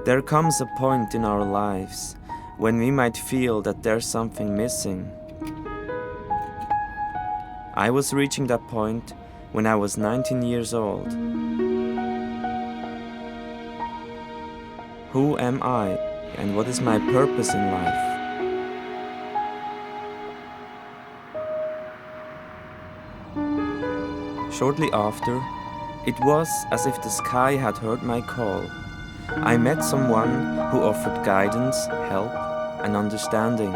There comes a point in our lives when we might feel that there's something missing. I was reaching that point when I was 19 years old. Who am I, and what is my purpose in life? Shortly after, it was as if the sky had heard my call. I met someone who offered guidance, help, and understanding.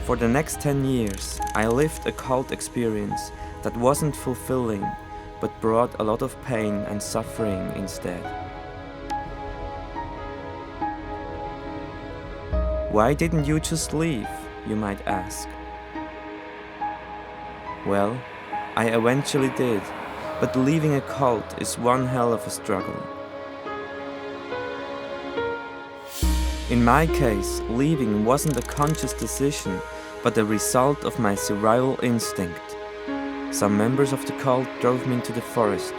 For the next 10 years, I lived a cult experience that wasn't fulfilling, but brought a lot of pain and suffering instead. Why didn't you just leave, you might ask? Well, I eventually did, but leaving a cult is one hell of a struggle. In my case, leaving wasn't a conscious decision, but a result of my survival instinct. Some members of the cult drove me into the forest.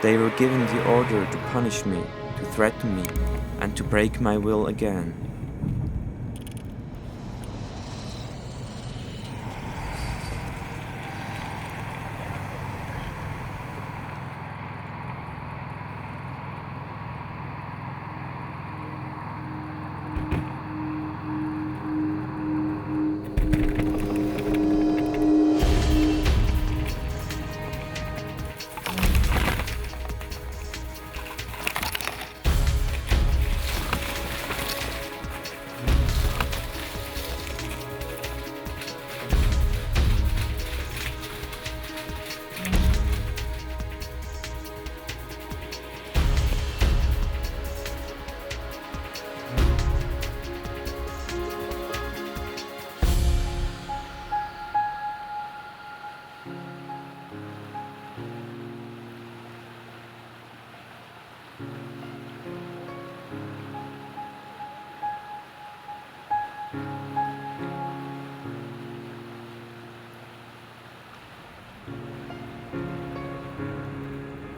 They were given the order to punish me, to threaten me, and to break my will again.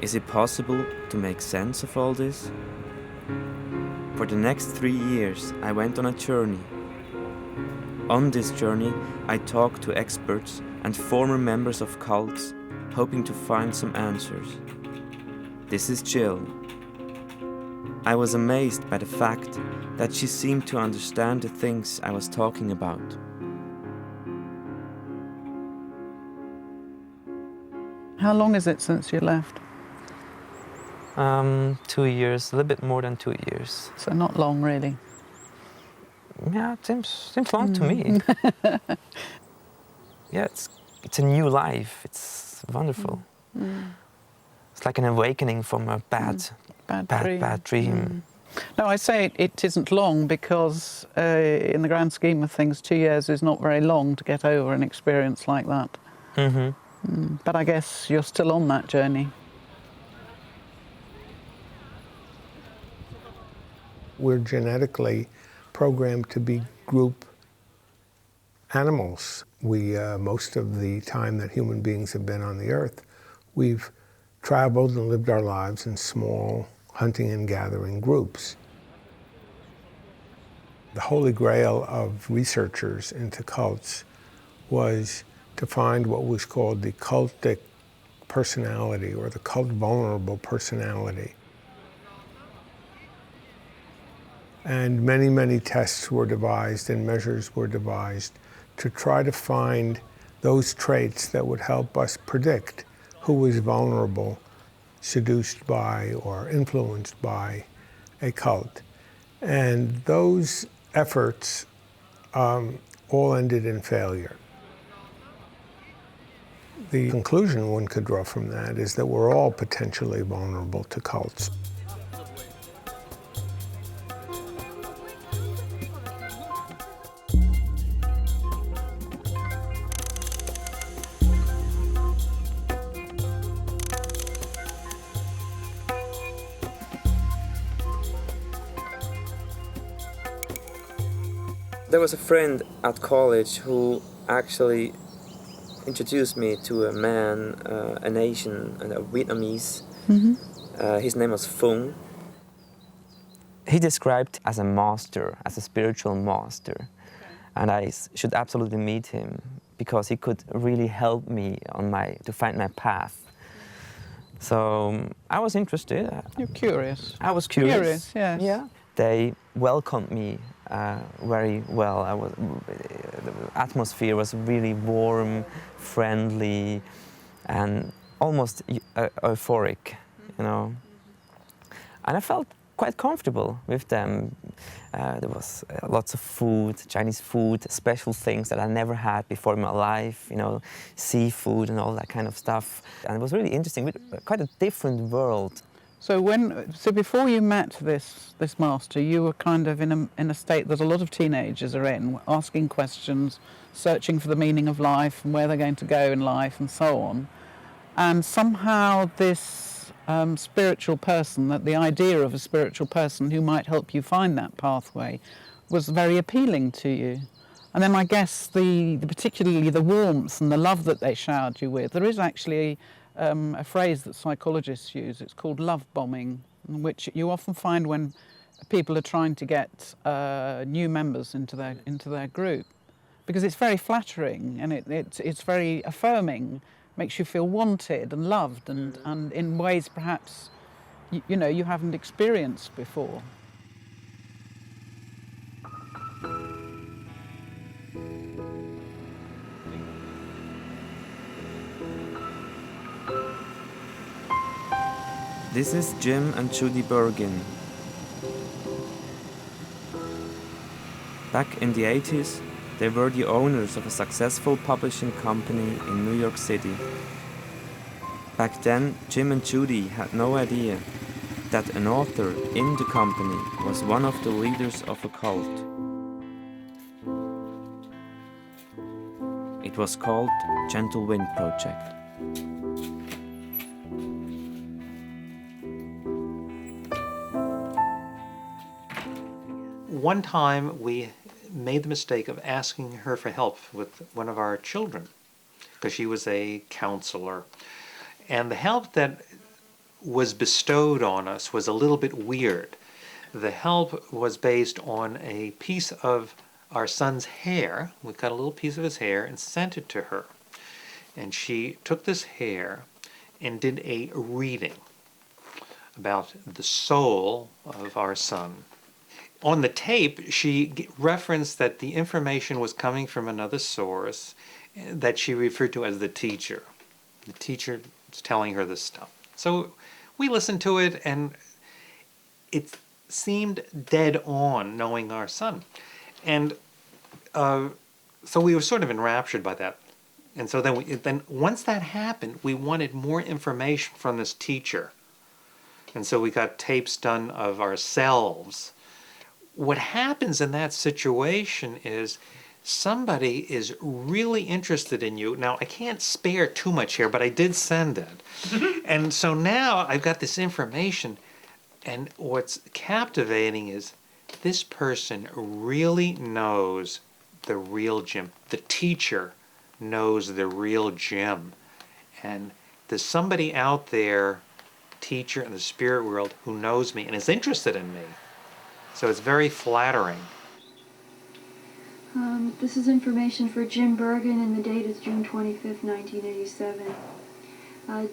Is it possible to make sense of all this? For the next 3 years, I went on a journey. On this journey, I talked to experts and former members of cults, hoping to find some answers. This is Jill. I was amazed by the fact that she seemed to understand the things I was talking about. How long is it since you left? 2 years, a little bit more than 2 years. So not long, really. Yeah, it seems long to me. Yeah, it's a new life. It's wonderful. It's like an awakening from a bad dream. No, I say it isn't long because in the grand scheme of things, 2 years is not very long to get over an experience like that. But I guess you're still on that journey. We're genetically programmed to be group animals. Most of the time that human beings have been on the earth, we've traveled and lived our lives in small hunting and gathering groups. The holy grail of researchers into cults was to find what was called the cultic personality or the cult vulnerable personality. And many, many tests were devised and measures were devised to try to find those traits that would help us predict who was vulnerable, seduced by, or influenced by a cult. And those efforts all ended in failure. The conclusion one could draw from that is that we're all potentially vulnerable to cults. There was a friend at college who actually introduced me to a man, an Asian, and a Vietnamese His name was Fung. He described as a master, as a spiritual master. And I should absolutely meet him because he could really help me to find my path. So I was interested. You're curious. I was curious. Curious, yes. Yeah. They welcomed me very well. The atmosphere was really warm, friendly, and almost euphoric, you know. And I felt quite comfortable with them. There was lots of food, Chinese food, special things that I never had before in my life, you know, seafood and all that kind of stuff. And it was really interesting, quite a different world. So before you met this master, you were kind of in a state that a lot of teenagers are in, asking questions, searching for the meaning of life and where they're going to go in life and so on. And somehow this spiritual person, that the idea of a spiritual person who might help you find that pathway, was very appealing to you. And then I guess particularly the warmth and the love that they showered you with. There is actually a phrase that psychologists use. It's called love bombing, which you often find when people are trying to get new members into their group, because it's very flattering and it's very affirming. Makes you feel wanted and loved and in ways perhaps you know you haven't experienced before. This is Jim and Judy Bergin. Back in the 80s, they were the owners of a successful publishing company in New York City. Back then, Jim and Judy had no idea that an author in the company was one of the leaders of a cult. It was called Gentle Wind Project. One time we made the mistake of asking her for help with one of our children because she was a counselor. And the help that was bestowed on us was a little bit weird. The help was based on a piece of our son's hair. We cut a little piece of his hair and sent it to her. And she took this hair and did a reading about the soul of our son. On the tape, she referenced that the information was coming from another source that she referred to as the teacher. The teacher was telling her this stuff. So we listened to it, and it seemed dead on, knowing our son. And so we were sort of enraptured by that. And so then once that happened, we wanted more information from this teacher. And so we got tapes done of ourselves. What happens in that situation is somebody is really interested in you. Now, I can't spare too much here, but I did send it. And so now I've got this information, and what's captivating is this person really knows the real Jim. The teacher knows the real Jim. And there's somebody out there, teacher in the spirit world, who knows me and is interested in me. So it's very flattering. This is information for Jim Bergin, and the date is June 25th, 1987.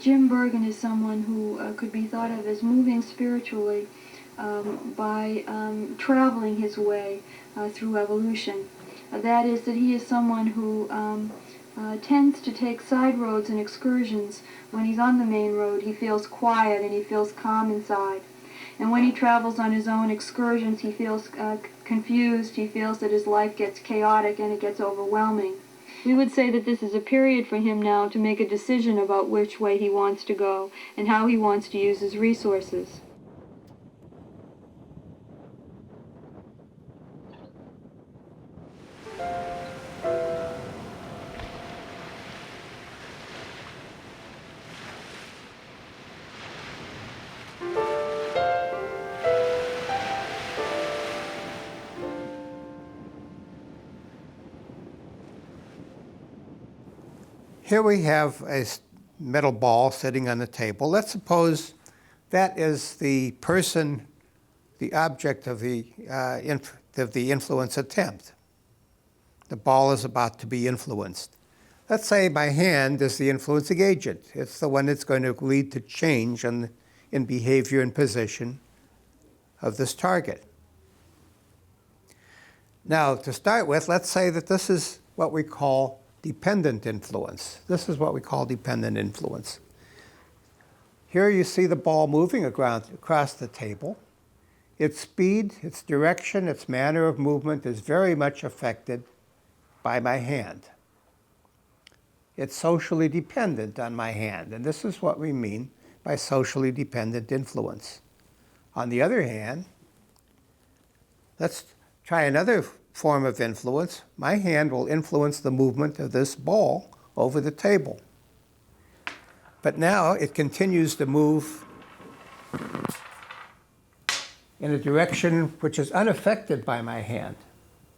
Jim Bergin is someone who could be thought of as moving spiritually by traveling his way through evolution. That is, that he is someone who tends to take side roads and excursions. When he's on the main road, he feels quiet and he feels calm inside. And when he travels on his own excursions, he feels confused, he feels that his life gets chaotic and it gets overwhelming. We would say that this is a period for him now to make a decision about which way he wants to go and how he wants to use his resources. Here we have a metal ball sitting on the table. Let's suppose that is the person, the object of the influence attempt. The ball is about to be influenced. Let's say my hand is the influencing agent. It's the one that's going to lead to change in behavior and position of this target. Now, to start with, let's say that this is what we call dependent influence. This is what we call dependent influence. Here you see the ball moving across the table. Its speed, its direction, its manner of movement is very much affected by my hand. It's socially dependent on my hand, and this is what we mean by socially dependent influence. On the other hand, let's try another form of influence. My hand will influence the movement of this ball over the table. But now it continues to move in a direction which is unaffected by my hand.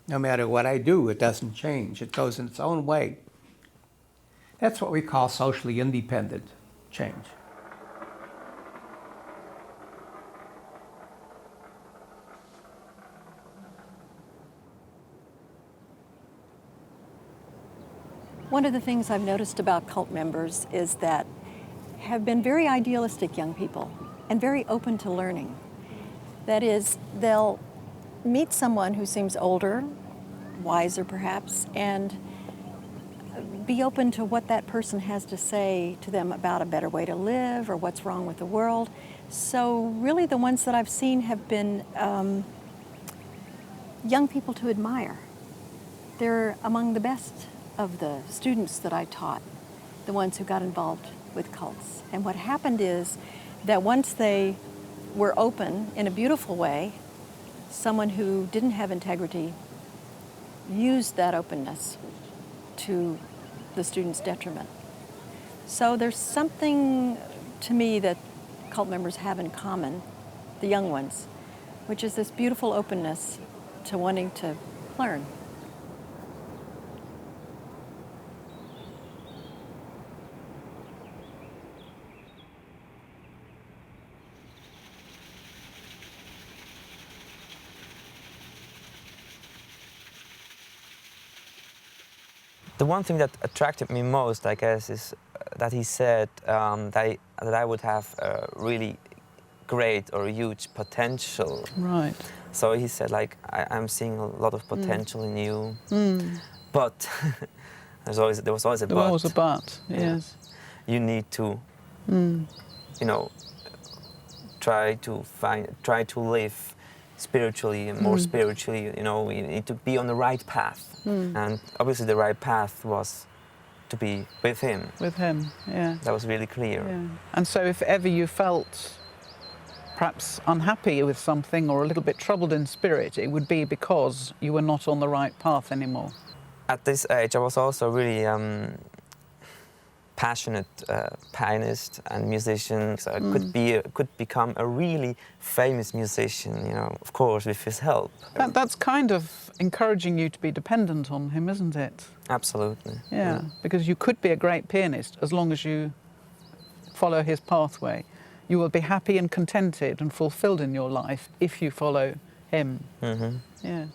No matter what I do, it doesn't change. It goes in its own way. That's what we call socially independent change. One of the things I've noticed about cult members is that have been very idealistic young people and very open to learning. That is, they'll meet someone who seems older, wiser perhaps, and be open to what that person has to say to them about a better way to live or what's wrong with the world. So really the ones that I've seen have been young people to admire. They're among the best of the students that I taught, the ones who got involved with cults. And what happened is that once they were open in a beautiful way, someone who didn't have integrity used that openness to the student's detriment. So there's something to me that cult members have in common, the young ones, which is this beautiful openness to wanting to learn. The one thing that attracted me most, I guess, is that he said that I would have a really great or huge potential. Right. So he said, like, I'm seeing a lot of potential in you, but there was always a but. There was a but, yes. You need to, you know, try to live spiritually and more spiritually. You know, you need to be on the right path. And obviously the right path was to be with him. With him, yeah. That was really clear. Yeah. And so if ever you felt perhaps unhappy with something or a little bit troubled in spirit, it would be because you were not on the right path anymore. At this age, I was also really passionate pianist and musician. So I could become a really famous musician, you know, of course, with his help. That's kind of encouraging you to be dependent on him, isn't it? Absolutely. Yeah, because you could be a great pianist as long as you follow his pathway. You will be happy and contented and fulfilled in your life if you follow him. Yeah.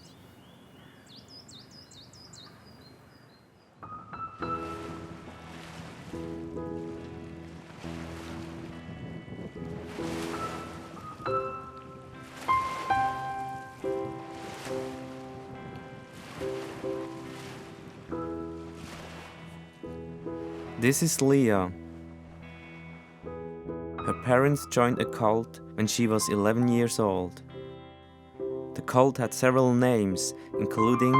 This is Lea. Her parents joined a cult when she was 11 years old. The cult had several names, including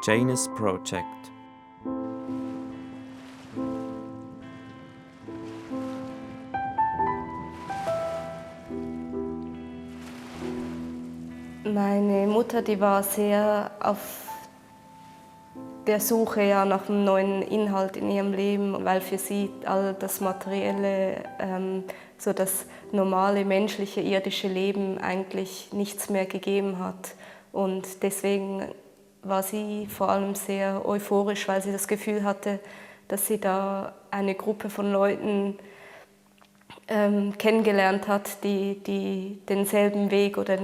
Janus Project. Meine Mutter, die war sehr auf der Suche ja nach einem neuen Inhalt in ihrem Leben, weil für sie all das materielle, so das normale, menschliche, irdische Leben eigentlich nichts mehr gegeben hat. Und deswegen war sie vor allem sehr euphorisch, weil sie das Gefühl hatte, dass sie da eine Gruppe von Leuten kennengelernt hat, die denselben Weg oder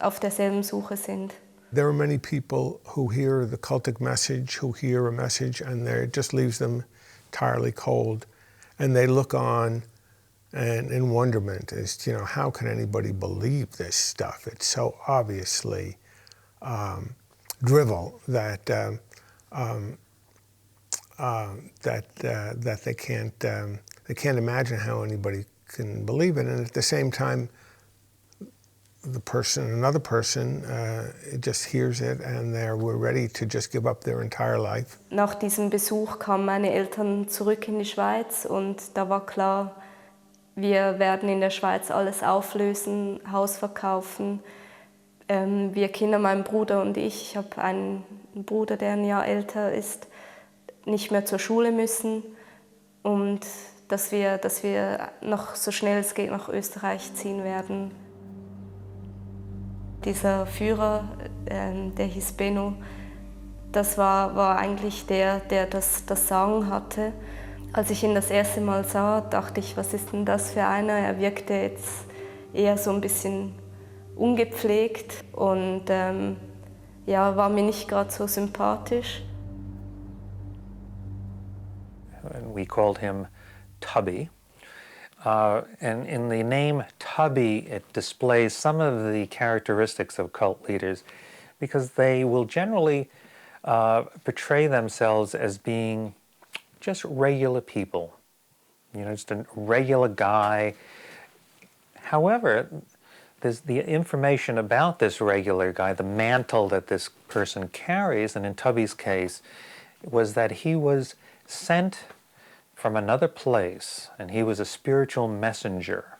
auf derselben Suche sind. There are many people who hear the cultic message, who hear a message, and it just leaves them entirely cold. And they look on and in wonderment as to, how can anybody believe this stuff? It's so obviously drivel that they can't imagine how anybody can believe it. And at the same time, another person just hears it and we're ready to just give up their entire life. Nach diesem Besuch kamen meine Eltern zurück in die Schweiz und da war klar, wir werden in der Schweiz alles auflösen, Haus verkaufen. Wir Kinder, mein Bruder und ich habe einen Bruder, der ein Jahr älter ist, nicht mehr zur Schule müssen und dass wir noch so schnell es geht nach Österreich ziehen werden. Dieser Führer, der hieß Benno, das war eigentlich der das Sagen hatte. Als ich ihn das erste Mal sah, dachte ich, was ist denn das für einer? Er wirkte jetzt eher so ein bisschen ungepflegt und war mir nicht gerade so sympathisch. And we called him Tubby. And in the name Tubby, it displays some of the characteristics of cult leaders because they will generally portray themselves as being just regular people, just a regular guy. However, there's the information about this regular guy, the mantle that this person carries, and in Tubby's case, was that he was sent from another place, and he was a spiritual messenger,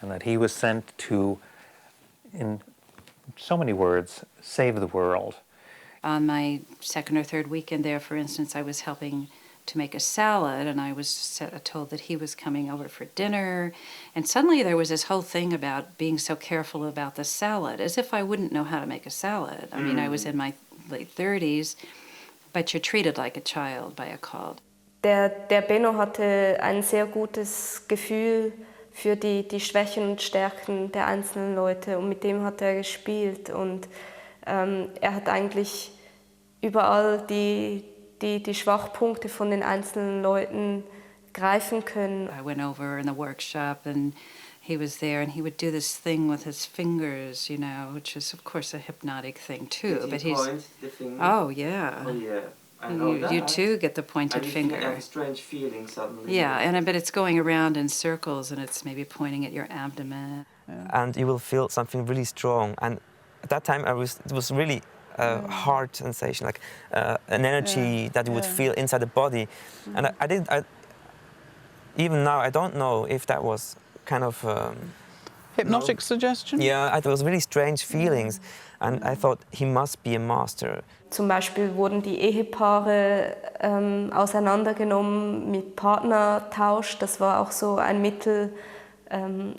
and that he was sent to, in so many words, save the world. On my second or third weekend there, for instance, I was helping to make a salad, and I was told that he was coming over for dinner, and suddenly there was this whole thing about being so careful about the salad, as if I wouldn't know how to make a salad. I mean, I was in my late 30s, but you're treated like a child by a cult. Der Benno hatte ein sehr gutes Gefühl für die Schwächen und Stärken der einzelnen Leute und mit dem hat er gespielt und er hat eigentlich überall die Schwachpunkte von den einzelnen Leuten greifen können. I went over in the workshop and he was there and he would do this thing with his fingers, which is of course a hypnotic thing too. Did but he he's point the finger? Oh yeah. Oh yeah. I know that. You too get the pointed finger. I have a strange feeling suddenly. Yeah, but it's going around in circles and it's maybe pointing at your abdomen. And you will feel something really strong. And at that time, it was really a hard sensation, like an energy that you would feel inside the body. And even now, I don't know if that was kind of hypnotic suggestion? Yeah, it was really strange feelings. And I thought he must be a master. Zum Beispiel wurden die Ehepaare auseinandergenommen mit Partnertausch. Das war auch so ein Mittel,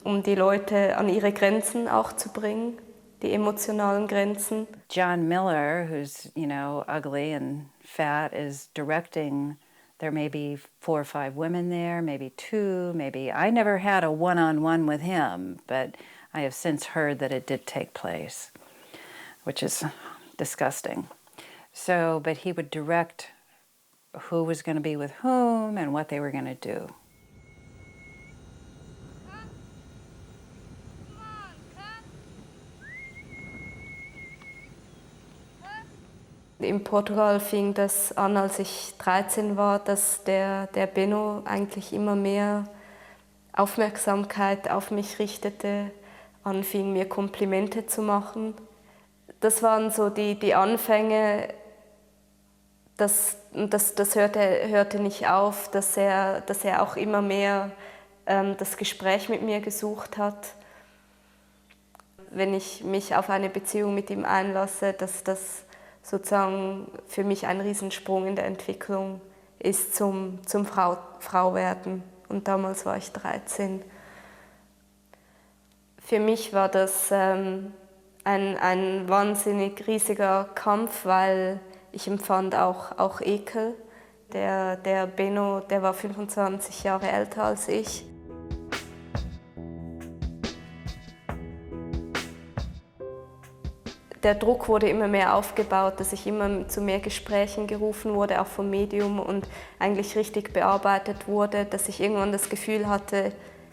um die Leute an ihre Grenzen auch zu bringen, die emotionalen Grenzen. John Miller, who's, ugly and fat, is directing. There may be 4 or 5 women there, maybe 2, maybe. I never had a one-on-one with him, but I have since heard that it did take place, which is disgusting. So, but he would direct who was going to be with whom and what they were going to do. In Portugal fing das an, als ich 13 war, dass der Benno eigentlich immer mehr Aufmerksamkeit auf mich richtete, anfing mir Komplimente zu machen. Das waren so die Anfänge, das hörte nicht auf, dass er auch immer mehr das Gespräch mit mir gesucht hat. Wenn ich mich auf eine Beziehung mit ihm einlasse, dass das sozusagen für mich ein Riesensprung in der Entwicklung ist zum Frauwerden. Und damals war ich 13. Für mich war das ein wahnsinnig riesiger Kampf, weil ich empfand auch Ekel. Der Benno, der war 25 Jahre älter als ich. Der Druck wurde immer mehr aufgebaut, dass ich immer zu mehr Gesprächen gerufen wurde, auch vom Medium, und eigentlich richtig bearbeitet wurde, dass ich irgendwann das Gefühl hatte,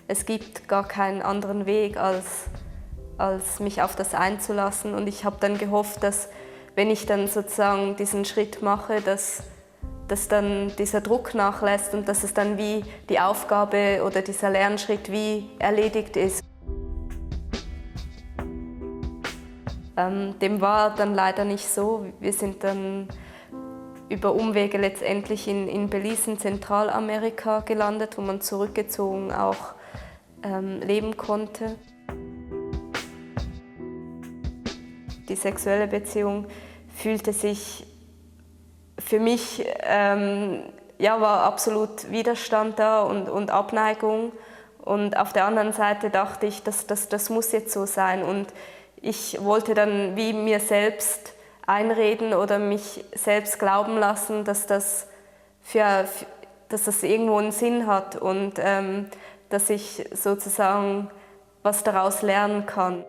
es gibt gar keinen anderen Weg, als mich auf das einzulassen. Und ich habe dann gehofft, dass, wenn ich dann sozusagen diesen Schritt mache, dass dann dieser Druck nachlässt und dass es dann wie die Aufgabe oder dieser Lernschritt wie erledigt ist. Dem war dann leider nicht so. Wir sind dann über Umwege letztendlich in Belize in Zentralamerika gelandet, wo man zurückgezogen auch leben konnte. Die sexuelle Beziehung fühlte sich für mich, war absolut Widerstand da und Abneigung. Und auf der anderen Seite dachte ich, das muss jetzt so sein. Und ich wollte dann wie mir selbst einreden oder mich selbst glauben lassen, dass das irgendwo einen Sinn hat und dass ich sozusagen was daraus lernen kann.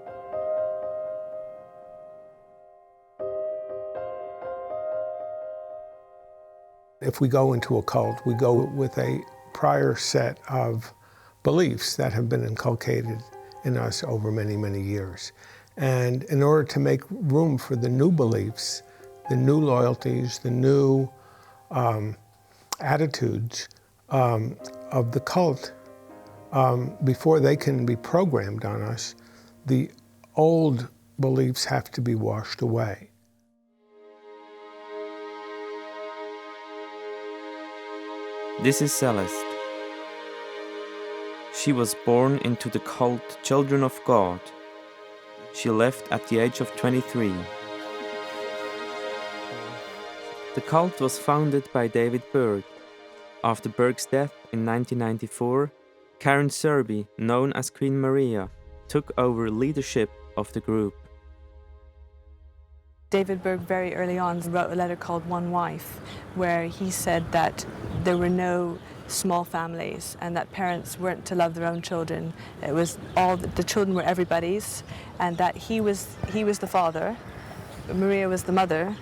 If we go into a cult, we go with a prior set of beliefs that have been inculcated in us over many, many years. And in order to make room for the new beliefs, the new loyalties, the new attitudes of the cult, before they can be programmed on us, the old beliefs have to be washed away. This is Celeste. She was born into the cult Children of God. She left at the age of 23. The cult was founded by David Berg. After Berg's death in 1994, Karen Serby, known as Queen Maria, took over leadership of the group. David Berg very early on wrote a letter called One Wife, where he said that there were no small families and that parents weren't to love their own children. It was all the children were everybody's, and that he was the father, Maria was the mother,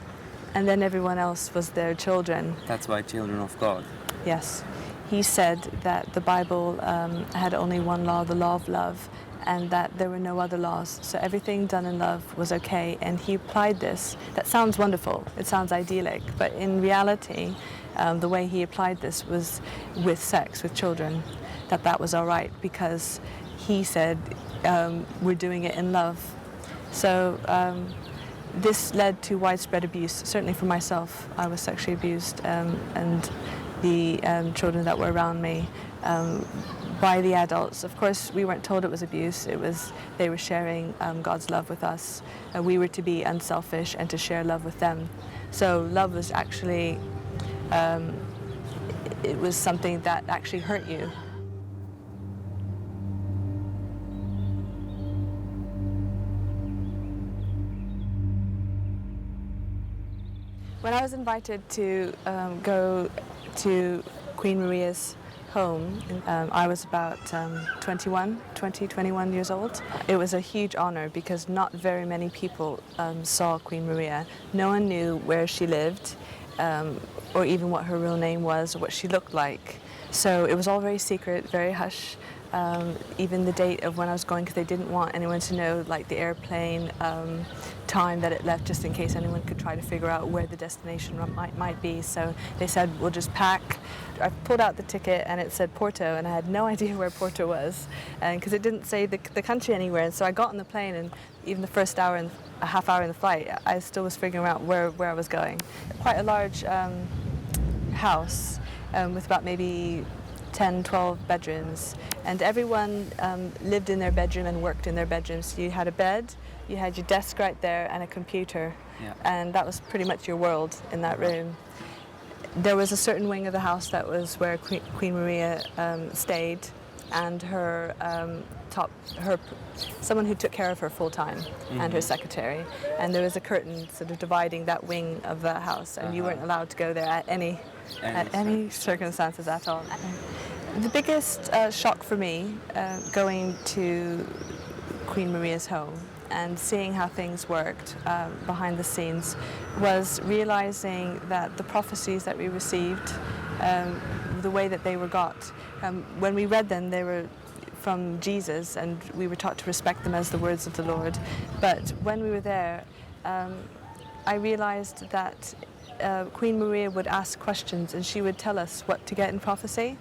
and then everyone else was their children. That's why Children of God. Yes. He said that the Bible had only one law, the law of love, and that there were no other laws. So everything done in love was okay, and he applied this. That sounds wonderful, it sounds idyllic, but in reality, the way he applied this was with sex, with children, that was all right, because he said, we're doing it in love. So this led to widespread abuse, certainly for myself. I was sexually abused, and the children that were around me, by the adults. Of course, we weren't told it was abuse. They were sharing God's love with us. We were to be unselfish and to share love with them. So love was actually, it was something that actually hurt you. When I was invited to go to Queen Maria's home, I was about 21 years old. It was a huge honor because not very many people saw Queen Maria. No one knew where she lived or even what her real name was or what she looked like. So it was all very secret, very hush. Even the date of when I was going, because they didn't want anyone to know, like the airplane time that it left, just in case anyone could try to figure out where the destination might be. So they said, we'll just pack. I pulled out the ticket and it said Porto, and I had no idea where Porto was, and because it didn't say the country anywhere. And so I got on the plane, and even the first hour and a half hour in the flight, I still was figuring out where I was going. Quite a large house with about maybe 10, 12 bedrooms, and everyone lived in their bedroom and worked in their bedrooms. So you had a bed, you had your desk right there, and a computer, and that was pretty much your world in that room. There was a certain wing of the house that was where Queen Maria stayed, and her someone who took care of her full time, and her secretary. And there was a curtain sort of dividing that wing of the house, and you weren't allowed to go there at any at any circumstances at all. The biggest shock for me going to Queen Maria's home and seeing how things worked behind the scenes was realizing that the prophecies that we received, the way that they were got, when we read them, they were from Jesus, and we were taught to respect them as the words of the Lord. But when we were there, I realized that Queen Maria would ask questions and she would tell us what to get in prophecy,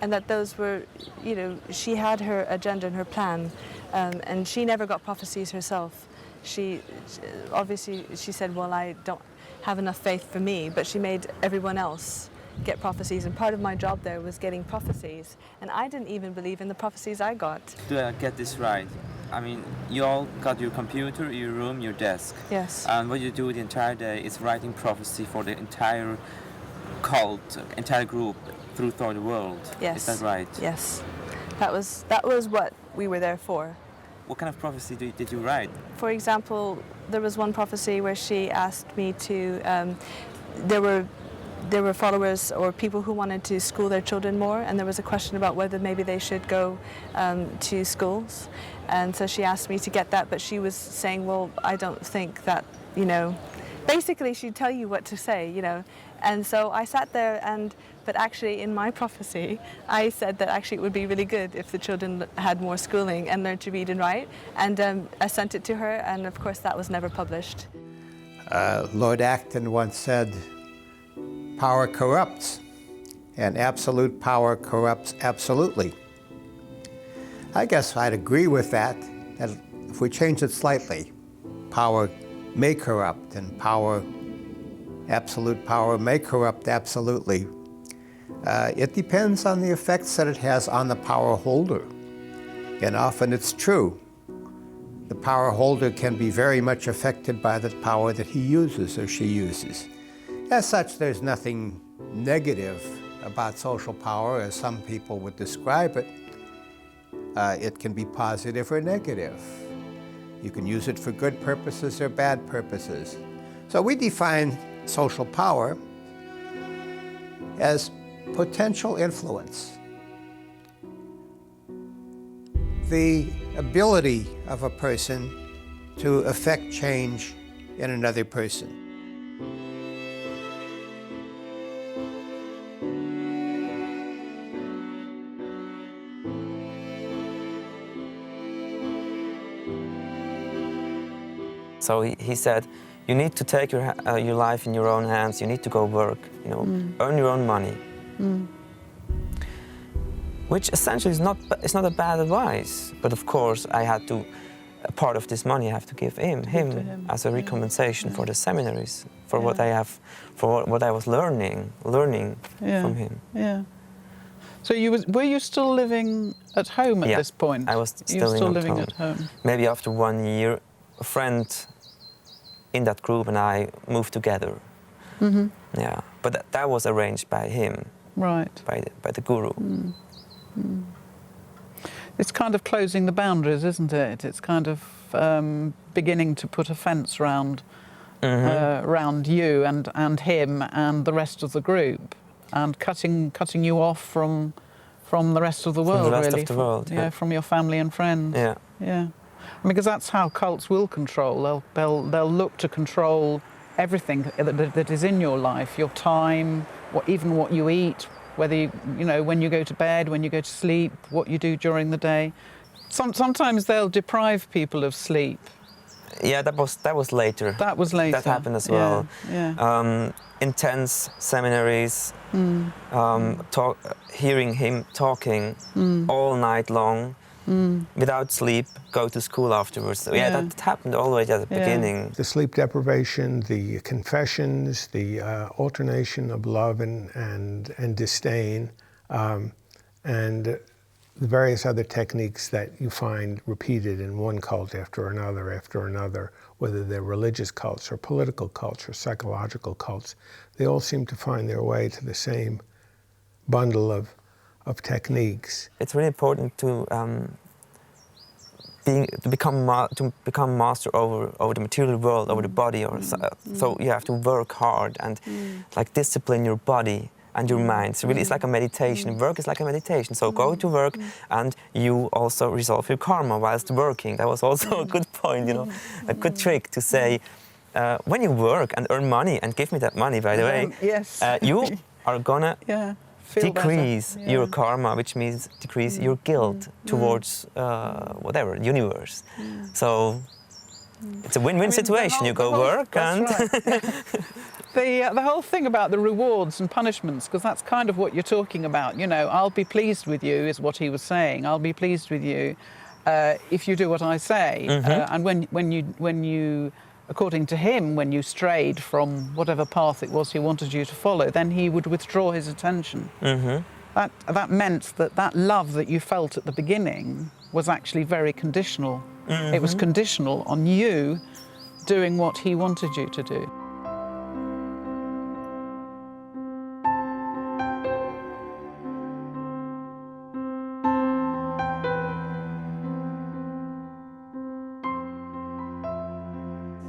and that those were, you know, she had her agenda and her plan, and she never got prophecies herself. She obviously, she said, well, I don't have enough faith for me, but she made everyone else get prophecies, and part of my job there was getting prophecies, and I didn't even believe in the prophecies I got. Do I get this right? I mean, you all got your computer, your room, your desk. Yes. And what you do the entire day is writing prophecy for the entire cult, entire group throughout the world. Yes. Is that right? Yes. That was what we were there for. What kind of prophecy did you write? For example, there was one prophecy where she asked me to, there were followers or people who wanted to school their children more, and there was a question about whether maybe they should go to schools. And so she asked me to get that, but she was saying, well, I don't think that, you know, basically she'd tell you what to say, you know. And so I sat there, but actually in my prophecy, I said that actually it would be really good if the children had more schooling and learned to read and write. And I sent it to her, and of course that was never published. Lord Acton once said, power corrupts, and absolute power corrupts absolutely. I guess I'd agree with that if we change it slightly. Power may corrupt, and absolute power may corrupt absolutely. It depends on the effects that it has on the power holder. And often it's true. The power holder can be very much affected by the power that he uses or she uses. As such, there's nothing negative about social power as some people would describe it. It can be positive or negative. You can use it for good purposes or bad purposes. So we define social power as potential influence. The ability of a person to affect change in another person. So he said, you need to take your life in your own hands. You need to go work, you know, earn your own money. Which essentially is not a bad advice. But of course, I had to, a part of this money I have to give him as a recompensation for the seminaries, for what I was learning from him. Yeah. So were you still living at home at this point? I was still living at home. Maybe after 1 year, a friend in that group and I moved together. Yeah, but that was arranged by him. Right. By the guru. It's kind of closing the boundaries, isn't it? It's kind of beginning to put a fence round you and him and the rest of the group, and cutting you off from the rest of the world, from the rest really. Of the world, yeah, from your family and friends. Yeah. Yeah. Because that's how cults will control. They'll look to control everything that is in your life, your time, even what you eat, whether you know, when you go to bed, when you go to sleep, what you do during the day. Sometimes they'll deprive people of sleep. Yeah, that was later. That was later. That happened as well. Yeah. Intense seminaries, hearing him talking all night long. Without sleep, go to school afterwards. So yeah, that happened all the way at the beginning. The sleep deprivation, the confessions, the alternation of love and disdain, and the various other techniques that you find repeated in one cult after another, whether they're religious cults or political cults or psychological cults, they all seem to find their way to the same bundle of techniques. It's really important to to become master over the material world, over the body, so you have to work hard and like discipline your body and your mind. So really, it's like a meditation. Work is like a meditation. So go to work, and you also resolve your karma whilst working. That was also a good point, you know, a good trick to say. When you work and earn money, and give me that money, by the way, yes. You are gonna decrease better. your karma, which means decrease your guilt towards whatever, universe. So it's a win-win situation. You go work and... Right. The whole thing about the rewards and punishments, because that's kind of what you're talking about. You know, I'll be pleased with you, is what he was saying. I'll be pleased with you if you do what I say. And when you, according to him, when you strayed from whatever path it was he wanted you to follow, then he would withdraw his attention. That meant that love that you felt at the beginning was actually very conditional. It was conditional on you doing what he wanted you to do.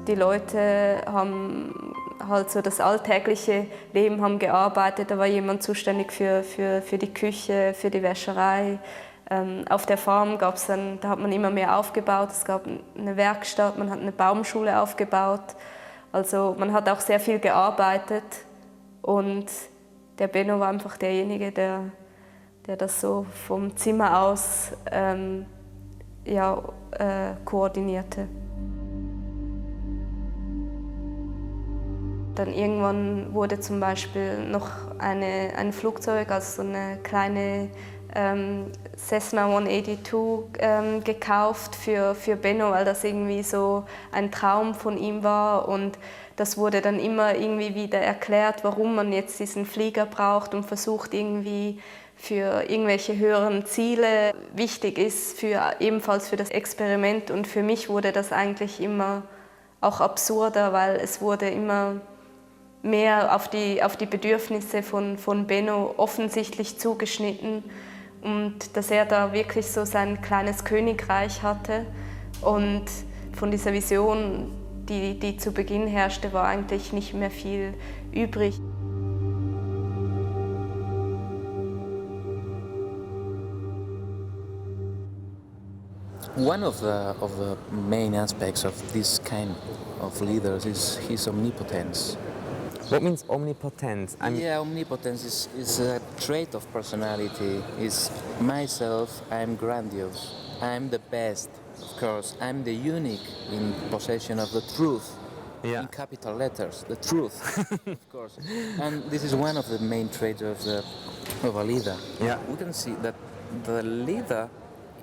Die Leute haben halt so das alltägliche Leben, haben gearbeitet. Da war jemand zuständig für die Küche, für die Wäscherei. Auf der Farm gab's dann, da hat man immer mehr aufgebaut. Es gab eine Werkstatt, man hat eine Baumschule aufgebaut. Also man hat auch sehr viel gearbeitet. Und der Benno war einfach derjenige, der das so vom Zimmer aus koordinierte. Dann irgendwann wurde zum Beispiel noch ein Flugzeug, also so eine kleine Cessna 182 gekauft für Benno, weil das irgendwie so ein Traum von ihm war. Und das wurde dann immer irgendwie wieder erklärt, warum man jetzt diesen Flieger braucht und versucht irgendwie für irgendwelche höheren Ziele wichtig ist, ebenfalls für das Experiment. Und für mich wurde das eigentlich immer auch absurder, weil es wurde immer mehr auf die Bedürfnisse von Benno offensichtlich zugeschnitten und dass er da wirklich so sein kleines Königreich hatte. Und von dieser Vision, die zu Beginn herrschte, war eigentlich nicht mehr viel übrig. One of the main aspects of this kind of leaders is his omnipotence. What means omnipotence? Omnipotence is a trait of personality. Is myself, I'm grandiose. I'm the best, of course. I'm the unique in possession of the truth. In capital letters, the truth, of course. And this is one of the main traits of a leader. We can see that the leader,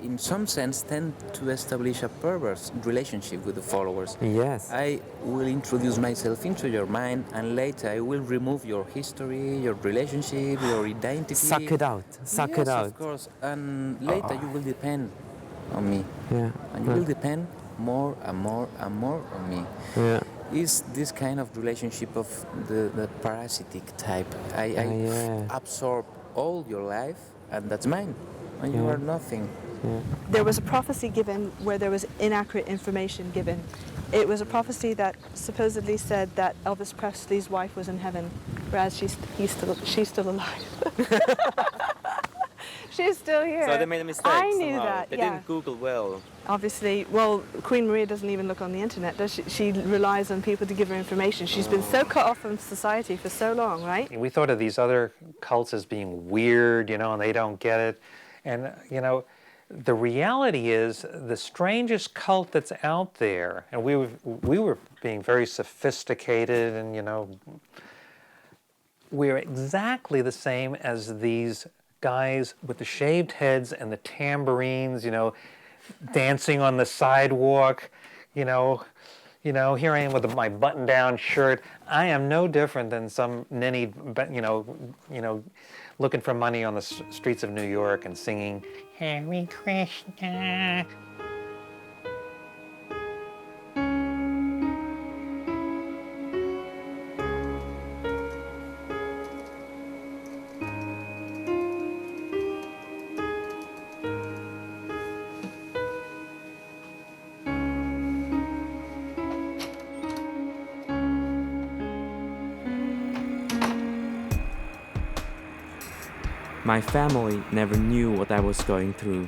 in some sense, tend to establish a perverse relationship with the followers. Yes. I will introduce myself into your mind, and later I will remove your history, your relationship, your identity. Suck it out. Suck it out. Yes, of course. And later you will depend on me. And you will depend more and more and more on me. Is this kind of relationship of the parasitic type. I absorb all your life, and that's mine, and you are nothing. There was a prophecy given where there was inaccurate information given. It was a prophecy that supposedly said that Elvis Presley's wife was in heaven, whereas she's still alive. She's still here. So they made a mistake. I knew somehow. that. They didn't Google well. Obviously, well, Queen Maria doesn't even look on the internet, does she? She relies on people to give her information. She's been so cut off from society for so long, right? We thought of these other cults as being weird, and they don't get it. And, the reality is the strangest cult that's out there, and we were being very sophisticated and, we're exactly the same as these guys with the shaved heads and the tambourines, dancing on the sidewalk, here I am with my button-down shirt. I am no different than some ninny, looking for money on the streets of New York and singing Hare Krishna. My family never knew what I was going through.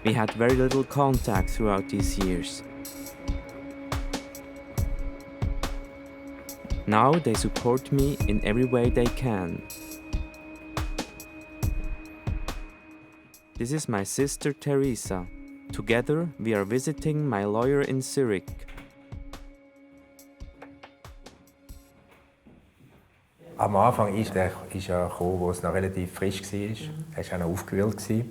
We had very little contact throughout these years. Now they support me in every way they can. This is my sister Teresa. Together we are visiting my lawyer in Zurich. Am Anfang ist er gekommen, wo es noch relativ frisch war. Er war auch noch aufgewühlt.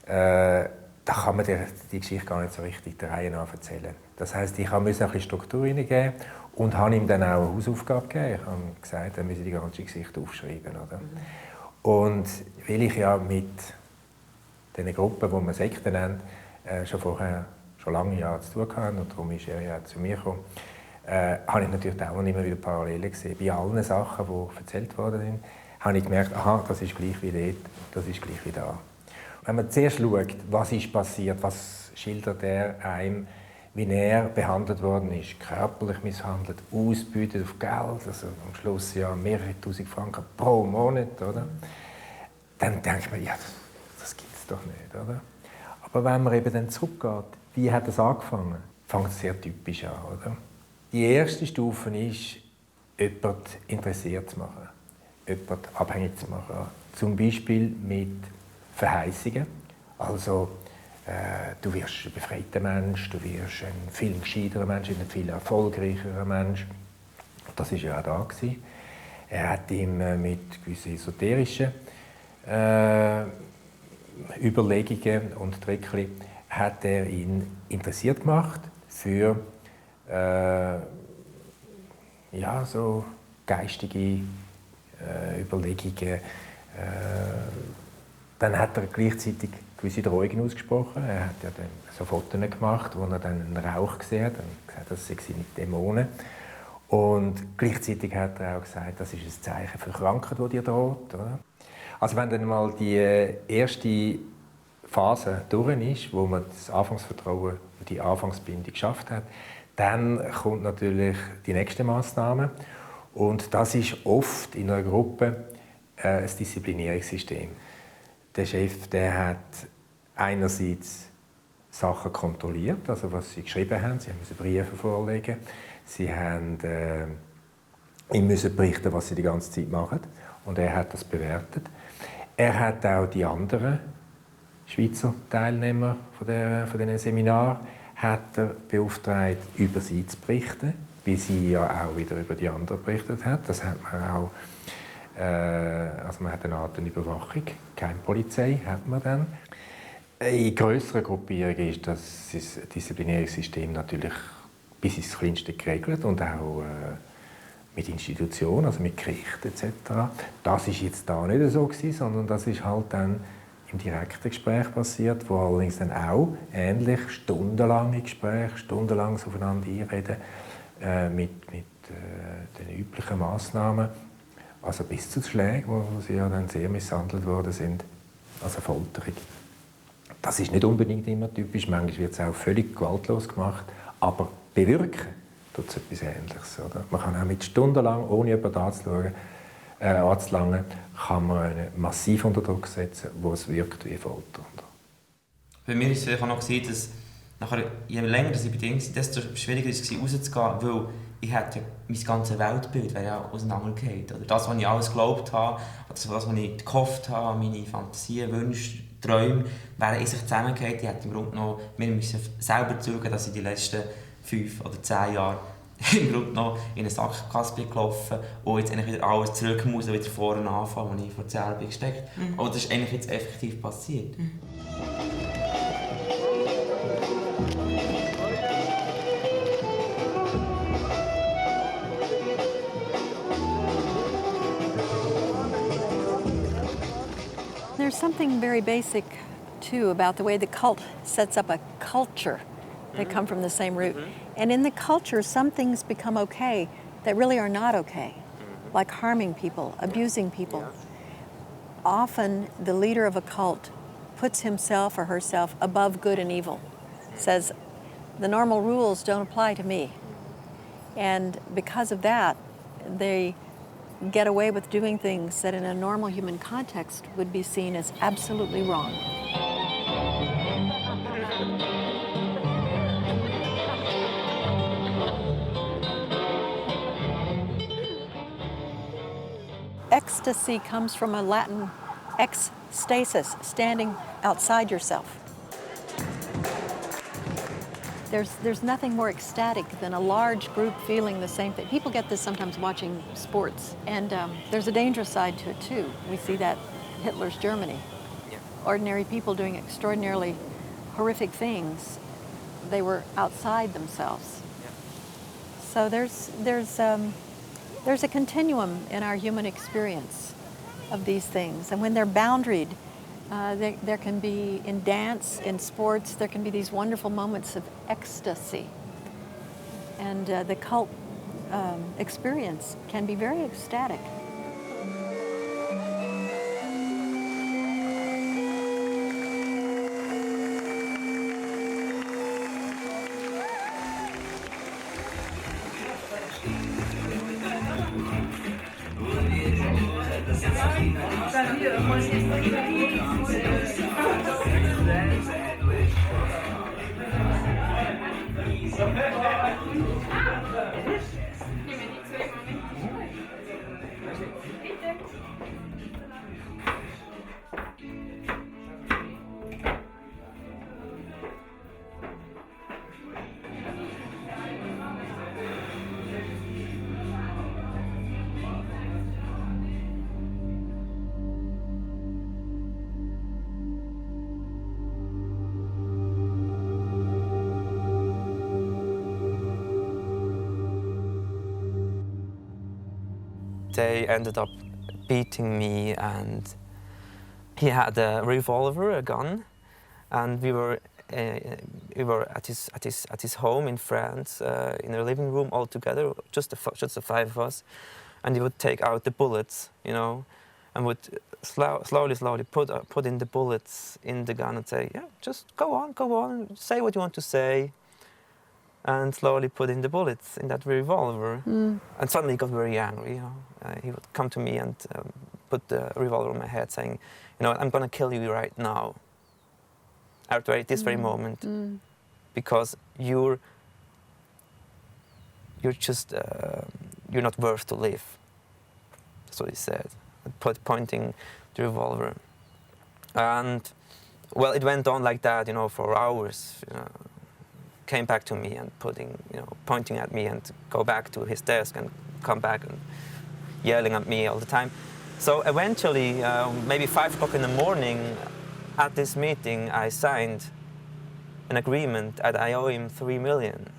Da kann man die Geschichte gar nicht so richtig der Reihe nach erzählen. Das heisst, ich musste ein bisschen Struktur hineingeben und habe ihm dann auch eine Hausaufgabe gegeben. Ich habe ihm gesagt, er müsse die ganze Geschichte aufschreiben. Oder? Und weil ich ja mit diesen Gruppen, die man Sekten nennt, schon lange Jahre zu tun hatte, und darum ist er ja zu mir gekommen, habe ich natürlich auch immer wieder Parallelen gesehen. Bei allen Sachen, die erzählt worden sind, habe ich gemerkt, aha, das ist gleich wie dort, das ist gleich wie da. Wenn man zuerst schaut, was ist passiert, was schildert er einem, wie er behandelt worden ist, körperlich misshandelt, ausgebeutet auf Geld, also am Schluss ja mehrere tausend Franken pro Monat, oder? Dann denkt man, ja, das gibt es doch nicht, oder? Aber wenn man eben dann zurückgeht, wie hat es angefangen, fängt es sehr typisch an, oder? Die erste Stufe ist, jemanden interessiert zu machen, jemanden abhängig zu machen. Zum Beispiel mit Verheißungen. Also, du wirst ein befreiter Mensch, du wirst ein viel gescheiterer Mensch, ein viel erfolgreicherer Mensch. Das war ja auch da. Er hat ihm mit gewissen esoterischen Überlegungen und Trickchen hat er ihn interessiert gemacht für ja, so geistige Überlegungen. Dann hat er gleichzeitig gewisse Drohungen ausgesprochen. Er hat ja dann so Fotos gemacht, wo er dann einen Rauch gesehen hat und gesagt, das sind Dämonen. Und gleichzeitig hat er auch gesagt, das ist ein Zeichen für Krankheit, die dir droht. Oder? Also wenn dann mal die erste Phase durch ist, wo man das Anfangsvertrauen und die Anfangsbindung geschafft hat, dann kommt natürlich die nächste Massnahme. Und das ist oft in einer Gruppe ein Disziplinierungssystem. Der Chef, der hat einerseits Sachen kontrolliert, also was sie geschrieben haben. Sie mussten Briefe vorlegen. Sie haben ihm müssen berichten, was sie die ganze Zeit machen. Und er hat das bewertet. Er hat auch die anderen Schweizer Teilnehmer von diesen Seminaren hat er beauftragt, über sie zu berichten, wie sie ja auch wieder über die anderen berichtet hat. Das hat man auch, also man hat eine Art Überwachung, keine Polizei hat man dann. In grösseren Gruppierungen ist das Disziplinierungssystem natürlich bis ins Kleinste geregelt und auch mit Institutionen, also mit Gerichten etc. Das war jetzt da nicht so gewesen, sondern das ist halt dann im direkten Gespräch passiert, wo allerdings dann auch ähnlich stundenlange Gespräche, stundenlanges Aufeinander einreden mit den üblichen Massnahmen, also bis zu Schlägen, wo sie ja dann sehr misshandelt worden sind, also Folterung. Das ist nicht unbedingt immer typisch, manchmal wird es auch völlig gewaltlos gemacht, aber bewirken tut es etwas Ähnliches. Oder? Man kann auch mit stundenlang, ohne jemanden anzulangen, kann man massiv unter Druck setzen, wo es wirkt wie Folter. Bei mir war es auch noch, dass nachher, je länger ich bei denen war, desto schwieriger war es rauszugehen, weil ich hätte mein ganzes Weltbild wäre ja auseinandergefallen. Oder das, was ich alles geglaubt habe, das, was ich gehofft habe, meine Fantasien, Wünsche, Träume, wären in sich zusammengefallen. Ich hätte im Grunde genommen, wir müssen selber zugeben, dass ich die letzten 5 oder 10 Jahre im Grunde noch in eine Sackgasse bin gelaufen und jetzt eigentlich wieder alles zurück muss und wieder vorne anfangen, wo ich vor 10 Jahren bin gesteckt. Aber das ist eigentlich jetzt effektiv passiert. There's something very basic, too, about the way the cult sets up a culture. They come from the same root. And in the culture, some things become okay that really are not okay, like harming people, abusing people. Often, the leader of a cult puts himself or herself above good and evil, says, the normal rules don't apply to me. And because of that, they get away with doing things that in a normal human context would be seen as absolutely wrong. Ecstasy comes from a Latin ex stasis, standing outside yourself. There's nothing more ecstatic than a large group feeling the same thing. People get this sometimes watching sports, and there's a dangerous side to it too. We see that in Hitler's Germany. Yeah. Ordinary people doing extraordinarily horrific things. They were outside themselves. Yeah. So there's a continuum in our human experience of these things, and when they're boundaried, there can be, in dance, in sports, there can be these wonderful moments of ecstasy. And the cult experience can be very ecstatic. They ended up beating me, and he had a revolver, a gun, and we were at his home in France, in a living room all together, just the five of us, and he would take out the bullets, and would slowly put in the bullets in the gun and say, yeah, just go on, say what you want to say. And slowly put in the bullets in that revolver. And suddenly he got very angry. He would come to me and put the revolver on my head, saying, I'm going to kill you right now, at this very moment, because you're not worth to live. That's what he said, pointing the revolver. And well, it went on like that, for hours. Came back to me and pointing at me, and go back to his desk and come back and yelling at me all the time. So eventually, maybe 5 o'clock in the morning, at this meeting, I signed an agreement that I owe him 3 million.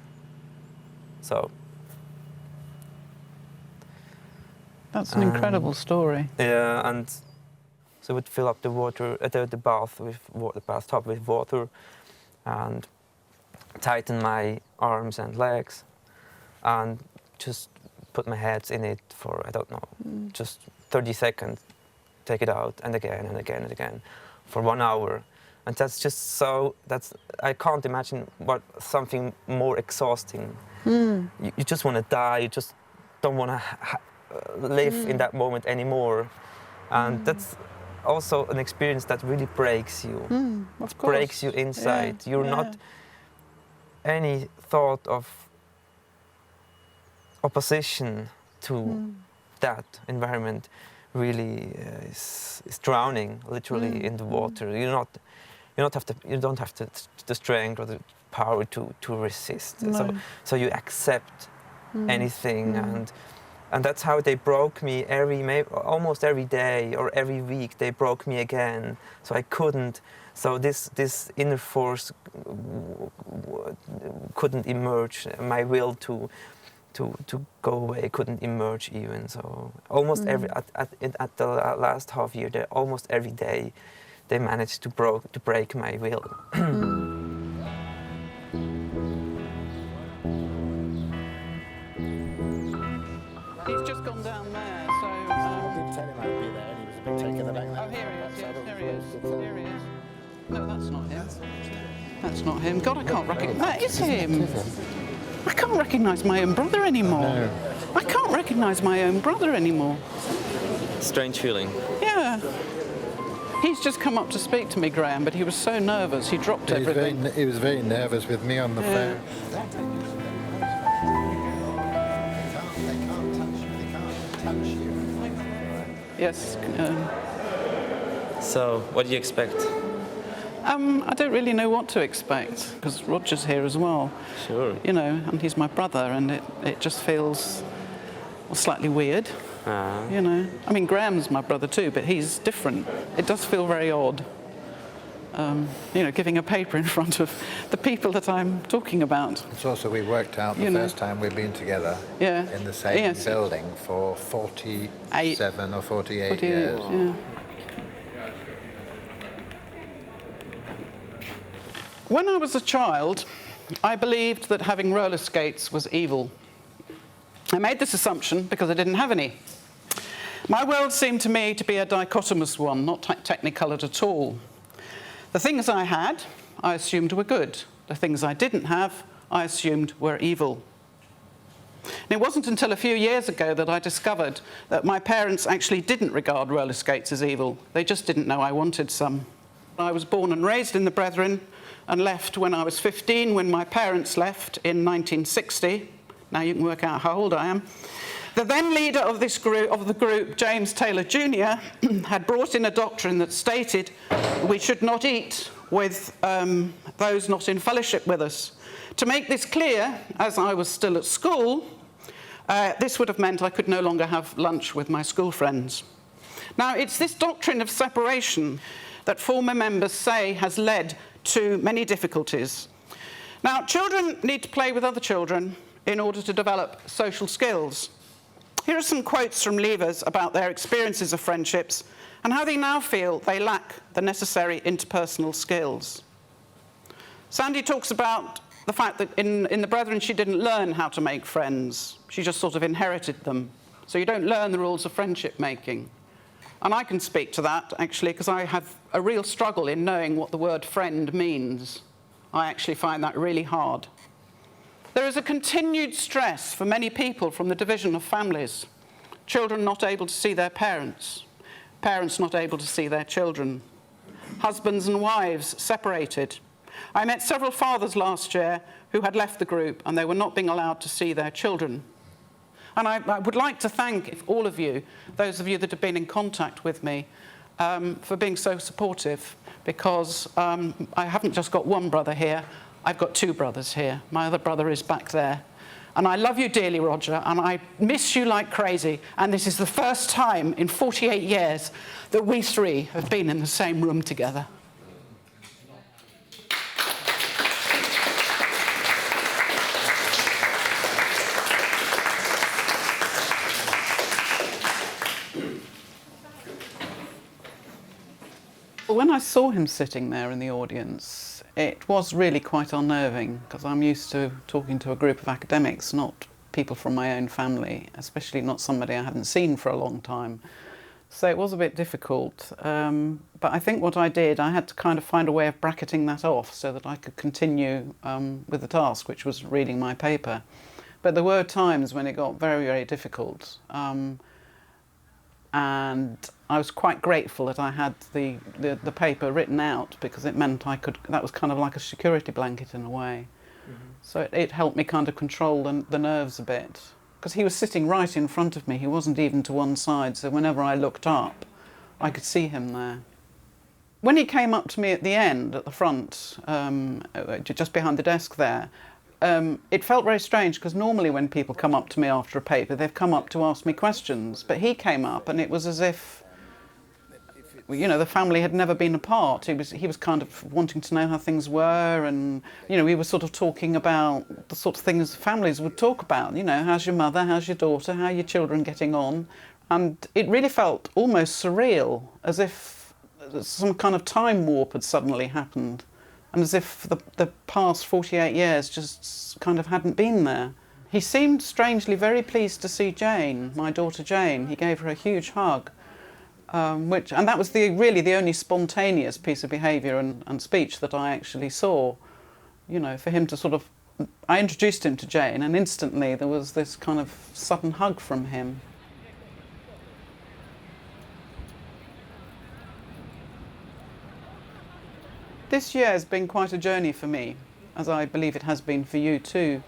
So that's an incredible story. Yeah, and so I would fill up the bathtub with water, and tighten my arms and legs, and just put my head in it for, I don't know, just 30 seconds, take it out, and again and again and again, for 1 hour. And that's just I can't imagine something more exhausting. You just want to die, you just don't want to live in that moment anymore. And that's also an experience that really breaks you. Of course. Breaks you inside. Yeah. You're not any thought of opposition to that environment really is drowning literally in the water. You don't have the strength or the power to resist. No. So you accept anything, and that's how they broke me almost every day or every week. They broke me again, so I couldn't. So this inner force couldn't emerge. My will to go away couldn't emerge even. So almost at the last half year, almost every day, they managed to break my will. He's just gone down there, so. I did tell him I'd be there, and he was a bit taken aback. Oh, here he is. Here he is. No, that's not him. That's not him. God, I can't recognise. That is him. I can't recognise my own brother anymore. I can't recognise my own brother anymore. Strange feeling. Yeah. He's just come up to speak to me, Graham, but he was so nervous, he dropped everything. He was very nervous with me on the phone. Yes. So, what do you expect? I don't really know what to expect, because Roger's here as well. Sure. You know, and he's my brother, and it just feels slightly weird. You know, I mean, Graham's my brother too, but he's different. It does feel very odd. You know, giving a paper in front of the people that I'm talking about. It's also, we worked out the first time we've been together in the same building for 47 or 48 years. Yeah. When I was a child, I believed that having roller skates was evil. I made this assumption because I didn't have any. My world seemed to me to be a dichotomous one, not technicolored at all. The things I had, I assumed were good. The things I didn't have, I assumed were evil. And it wasn't until a few years ago that I discovered that my parents actually didn't regard roller skates as evil. They just didn't know I wanted some. I was born and raised in the Brethren and left when I was 15, when my parents left in 1960. Now you can work out how old I am. The then leader of this group, of the group, James Taylor Jr., had brought in a doctrine that stated we should not eat with those not in fellowship with us. To make this clear, as I was still at school, this would have meant I could no longer have lunch with my school friends. Now, it's this doctrine of separation that former members say has led to many difficulties. Now, children need to play with other children in order to develop social skills. Here are some quotes from leavers about their experiences of friendships and how they now feel they lack the necessary interpersonal skills. Sandy talks about the fact that in the Brethren she didn't learn how to make friends. She just sort of inherited them. So you don't learn the rules of friendship making. And I can speak to that, actually, because I have a real struggle in knowing what the word friend means. I actually find that really hard. There is a continued stress for many people from the division of families. Children not able to see their parents. Parents not able to see their children. Husbands and wives separated. I met several fathers last year who had left the group and they were not being allowed to see their children. And I would like to thank all of you, those of you that have been in contact with me, for being so supportive, because I haven't just got one brother here, I've got two brothers here. My other brother is back there. And I love you dearly, Roger, and I miss you like crazy. And this is the first time in 48 years that we three have been in the same room together. When I saw him sitting there in the audience, it was really quite unnerving, because I'm used to talking to a group of academics, not people from my own family, especially not somebody I hadn't seen for a long time. So it was a bit difficult. But I think what I did, I had to kind of find a way of bracketing that off so that I could continue with the task, which was reading my paper. But there were times when it got very, very difficult. And I was quite grateful that I had the paper written out, because it meant I could, that was kind of like a security blanket in a way. Mm-hmm. So it helped me kind of control the nerves a bit. Because he was sitting right in front of me, he wasn't even to one side, so whenever I looked up, I could see him there. When he came up to me at the end, at the front, just behind the desk there, it felt very strange, because normally when people come up to me after a paper, they've come up to ask me questions. But he came up and it was as if, you know, the family had never been apart. He was kind of wanting to know how things were, and, you know, we were sort of talking about the sort of things families would talk about. You know, how's your mother, how's your daughter, how are your children getting on? And it really felt almost surreal, as if some kind of time warp had suddenly happened. And as if the past 48 years just kind of hadn't been there. He seemed strangely very pleased to see Jane, my daughter Jane. He gave her a huge hug, and that was really the only spontaneous piece of behaviour and speech that I actually saw. You know, for him to sort of I introduced him to Jane, and instantly there was this kind of sudden hug from him. This year has been quite a journey for me, as I believe it has been for you too.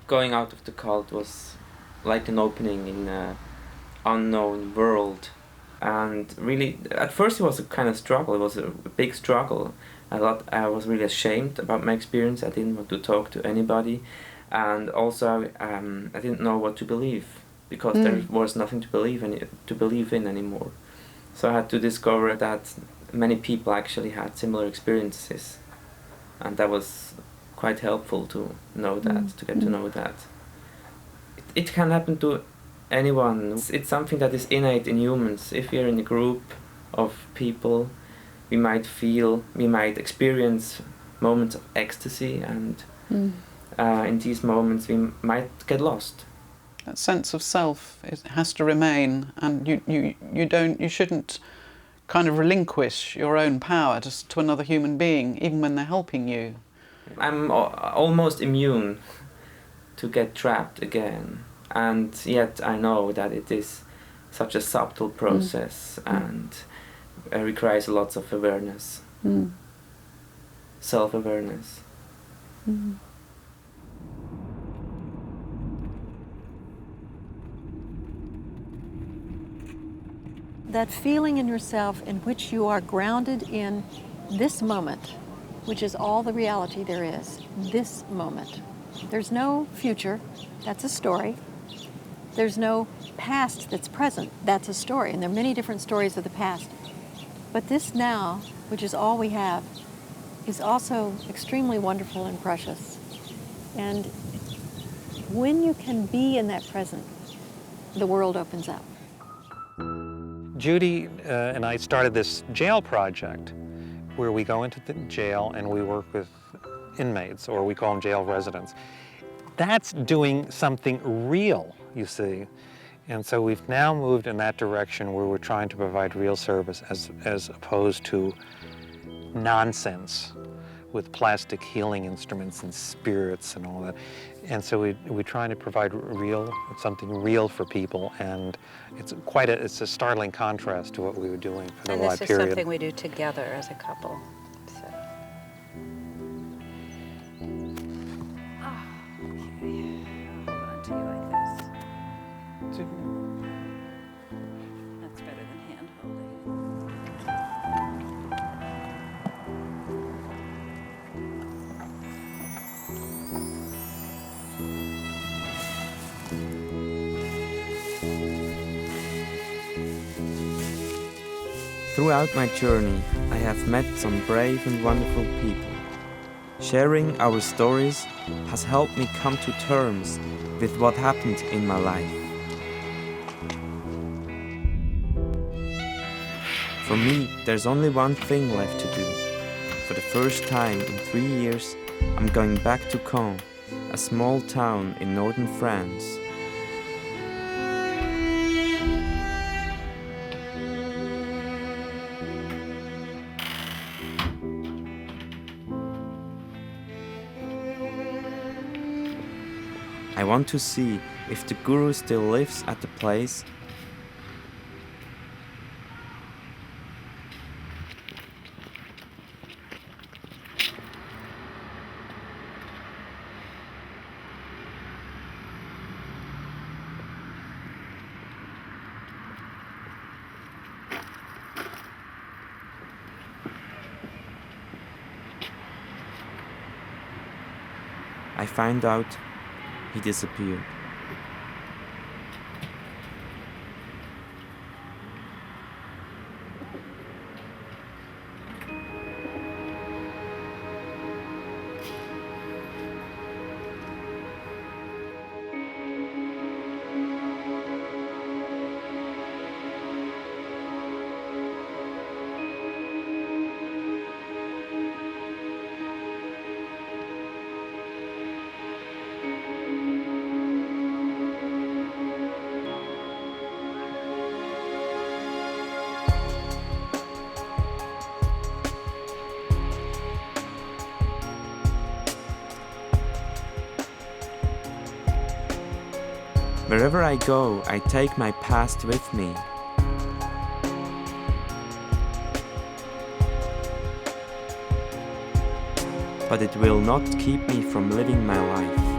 Going out of the cult was like an opening in an unknown world. And really, at first it was a kind of struggle. It was a big struggle. I was really ashamed about my experience. I didn't want to talk to anybody. And also, I didn't know what to believe, because there was nothing to believe in anymore. So I had to discover that many people actually had similar experiences. And that was quite helpful to know that, to get to know that. It can happen to anyone. It's something that is innate in humans. If we're in a group of people, we might experience moments of ecstasy, and in these moments we might get lost. That sense of self has to remain, and you shouldn't kind of relinquish your own power just to another human being, even when they're helping you. I'm almost immune to get trapped again, and yet I know that it is such a subtle process and requires lots of awareness, self-awareness. That feeling in yourself in which you are grounded in this moment, which is all the reality there is, this moment. There's no future, that's a story. There's no past that's present, that's a story. And there are many different stories of the past. But this now, which is all we have, is also extremely wonderful and precious. And when you can be in that present, the world opens up. Judy and I started this jail project where we go into the jail and we work with inmates, or we call them jail residents. That's doing something real, you see. And so we've now moved in that direction where we're trying to provide real service as opposed to nonsense with plastic healing instruments and spirits and all that. And so we're trying to provide something real for people, and it's a startling contrast to what we were doing for the live period. And this is something we do together as a couple. So. Okay. I'll hold on to you like this. That's better than hand holding. Throughout my journey, I have met some brave and wonderful people. Sharing our stories has helped me come to terms with what happened in my life. For me, there's only one thing left to do. For the first time in 3 years, I'm going back to Caen, a small town in northern France. I want to see if the guru still lives at the place. I find out he disappeared. Wherever I go, I take my past with me. But it will not keep me from living my life.